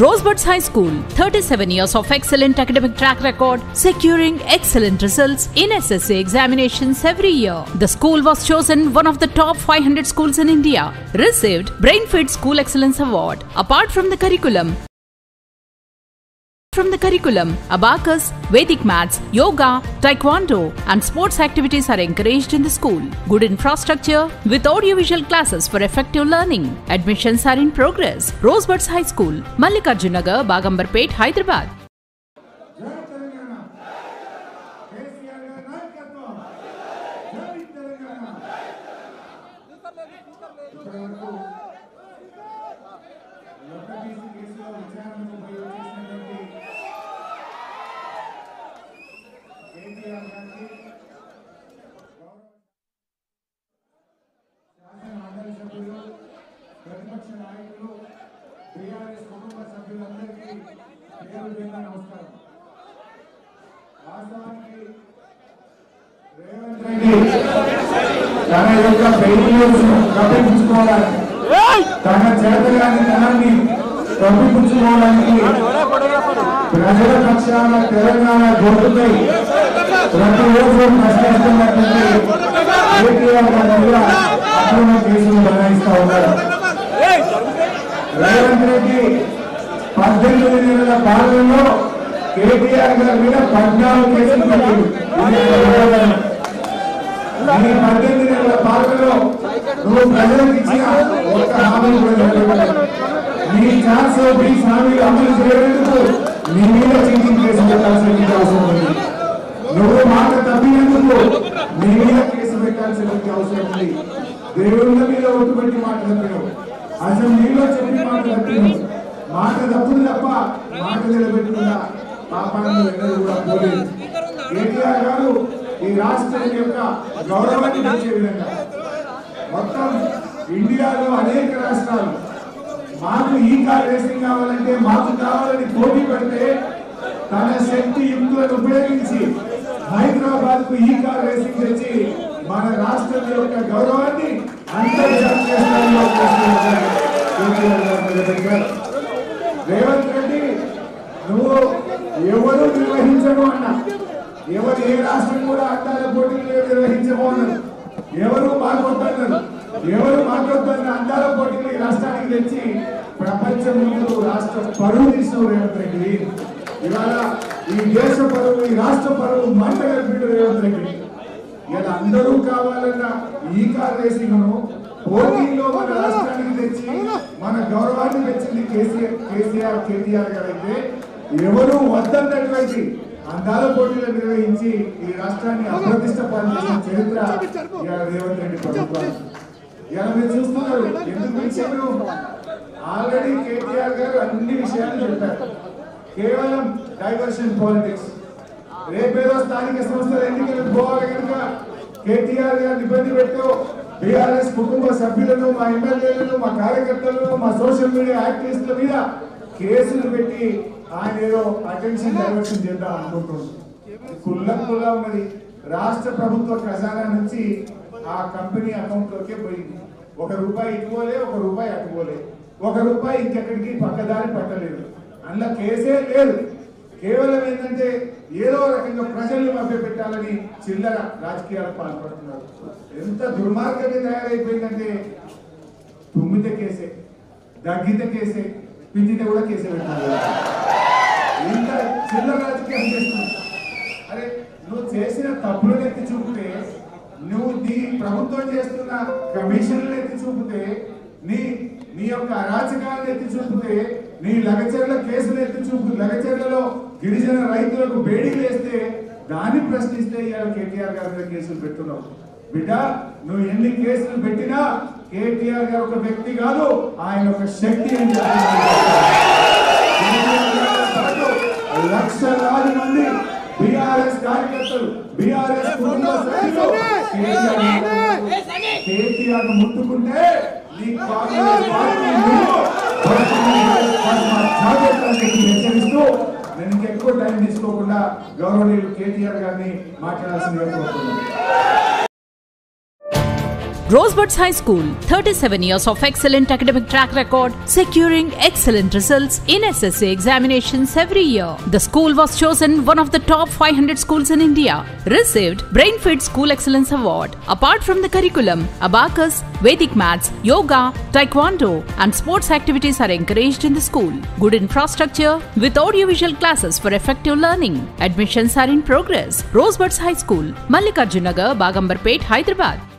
Rosebuds High School, 37 years of excellent academic track record, securing excellent results in SSC examinations every year. The school was chosen one of the top 500 schools in India, received Brainfeed School Excellence Award. Apart from the curriculum, abacus, Vedic maths, yoga, taekwondo and sports activities are encouraged in the school. Good infrastructure with audiovisual classes for effective learning. Admissions are in progress. Rosebuds High School, Mallikarjun Nagar, Bagambarpet, Hyderabad. ప్రతిపక్ష నాయకులు BRS కుటుంబ సభ్యులందరికీ పేరు నమస్కారం. వాస్తవానికి రేవంత్ రెడ్డి తన యొక్క failures కప్పిపుచ్చుకోవడానికి, తన చేతగాని తనాన్ని కప్పిపుచ్చుకోవడానికి ప్రజల పక్షాన తెలంగాణ గొంతుపై ప్రతిరోజు ప్రశ్నిస్తున్నటువంటి కేటీఆర్ గారు కూడా అక్రమ కేసులు బనాయిస్తా ఉన్నారు. రేవంత్ రెడ్డి 18 నెలల పాలనలో కేటీఆర్ గారి మీద 14 కేసులు పెట్టారు. ఈ 18 నెలల పాలనలో నువ్వు ప్రజలకు ఇచ్చిన ఒక్క హామీని కూడా నెరవేర్చలేదు. నీ ఛాన్స్ హామీలు అమలు చేయడానికి నీ మీద చీటింగ్ కేసు పెట్టాల్సిన అవసరం ఉంది. నువ్వు మాట తప్పినందుకు నీ మీద కేసు పెట్టాల్సిన అవసరం ఉంది. దేవుళ్ళ మీద ఒట్టు పెట్టి మాట తప్పినావు, అసెంబ్లీలో చెప్పి మాట తప్పినావు. మాట తప్పులు తప్ప మాట నిలబెట్టుకున్న పాపాలను ఎన్నడూ కూడా పోలేదు. కేటీఆర్ గారు ఈ రాష్ట్రం యొక్క గౌరవాన్ని పెంచే విధంగా మొత్తం ఇండియాలో అనేక రాష్ట్రాలు మాకు ఈ కార్ రేసింగ్ కావాలంటే మాకు కావాలని పోటీ పెడితే తన శక్తి యుక్తులను ఉపయోగించి హైదరాబాద్ కు ఈ కార్ రేసింగ్ తెచ్చి మన రాష్ట్రం యొక్క గౌరవాన్ని అంతర్జాతీయ స్థాయిలో రేవంత్ రెడ్డి నువ్వు ఎవరు నిర్వహించను అన్నా, ఎవరు ఏ రాష్ట్రం కూడా అందాల పోటీలు నిర్వహించము అన్నారు. ఎవరు మాకొద్దన్నారు, ఎవరు మాకొద్దన్న అందాల పోటీలు ఈ రాష్ట్రానికి తెచ్చి ప్రపంచం ముందు రాష్ట్ర పరువు తీసిన రేవంత్ రెడ్డి. ఇవాళ ఈ దేశ పరువు, ఈ రాష్ట్ర పరువు మంట కలిపి రేవంత్ రెడ్డి. ఇలా అందరూ కావాలన్న ఈ కార్ రేసింగ్ పోటీలో మన రాష్ట్రానికి తెచ్చి మన గౌరవాన్ని తెచ్చింది కేటీఆర్ గారు అయితే, ఎవరు వద్దన్నటువంటి అందాల పోటీలు నిర్వహించి ఈ రాష్ట్రాన్ని అప్రతిష్ట పాలు చేసిన చరిత్ర రేవంత్ రెడ్డి ప్రభుత్వం. ఇలా మీరు చూస్తున్నారు. ఎందుకు విషయం ఆల్రెడీ కేటీఆర్ గారు అన్ని విషయాలు చెప్పారు. కేవలం డైవర్షన్ పాలిటిక్స్. రేపేదో స్థానిక సంస్థల ఎన్నికలకు పోవాలి కనుక కేటీఆర్ గారిని ఇబ్బంది పెట్టు, బీఆర్ఎస్ కుటుంబ సభ్యులను, మా ఎమ్మెల్యేలను, మా కార్యకర్తలను, మా సోషల్ మీడియా యాక్టివిస్టుల మీద కేసులు పెట్టి ఆయన ఏదో అటెన్షన్ డైవర్షన్ చేద్దాం అనుకుంటున్నారు. కుల్లా ఉన్నది. రాష్ట్ర ప్రభుత్వ ఖజానా నుంచి ఆ కంపెనీ అకౌంట్ లోకే పోయింది. ₹1 ఇటుపోలే, ₹1 అటుపోలే, ₹1 ఇంకెక్కడికి పక్కదారి పట్టలేదు. అందులో కేసే లేదు. కేవలం ఏంటంటే ఏదో రకంగా ప్రజల్ని మభ్యపెట్టాలని చిల్లర రాజకీయాలు పాల్పడుతున్నారు. ఎంత దుర్మార్గంగా తయారైపోయిందంటే తుమ్మితే కేసే, దగ్గితే కేసే, పిండితే కూడా కేసే పెట్టాలి. ఇంత చిల్లర రాజకీయం చేస్తుంది. అరే నువ్వు చేసిన తప్పులను ఎత్తి చూపితే, నువ్వు నీ ప్రభుత్వం చేస్తున్న కమిషన్లు ఎత్తి చూపితే, నీ యొక్క అరాచకాలను ఎత్తి చూపితే, నీ లగచర్ల కేసులు ఎత్తి చూపు, లగచర్లలో గిరిజన రైతులకు బేడీలు వేస్తే దాన్ని ప్రశ్నిస్తే ఇవాళ కేటీఆర్ గారి మీద కేసులు పెట్టున్నావు. బిడ్డ నువ్వు ఎన్ని కేసులు పెట్టినా కేటీఆర్ గారు ఒక వ్యక్తి కాదు, ఆయన ఒక శక్తి అని లక్షలాది మంది బీఆర్ఎస్ కార్యకర్తలు, బీఆర్ఎస్ కుటుంబ సభ్యులు కేటీఆర్ ముట్టుకుంటే హెచ్చరిస్తూ నేను ఇంకెక్కువ టైం తీసుకోకుండా గౌరవనీయులు కేటీఆర్ గారిని మాట్లాడాల్సిందిగా కోరుతున్నాను. Rosebuds High School, 37 years of excellent academic track record, securing excellent results in SSC examinations every year. The school was chosen one of the top 500 schools in India, received Brainfeed School Excellence Award. Apart from the curriculum, Abacus, Vedic Maths, Yoga, Taekwondo and sports activities are encouraged in the school. Good infrastructure with audiovisual classes for effective learning. Admissions are in progress. Rosebuds High School, Mallikarjun Nagar, Bagambarpet, Hyderabad.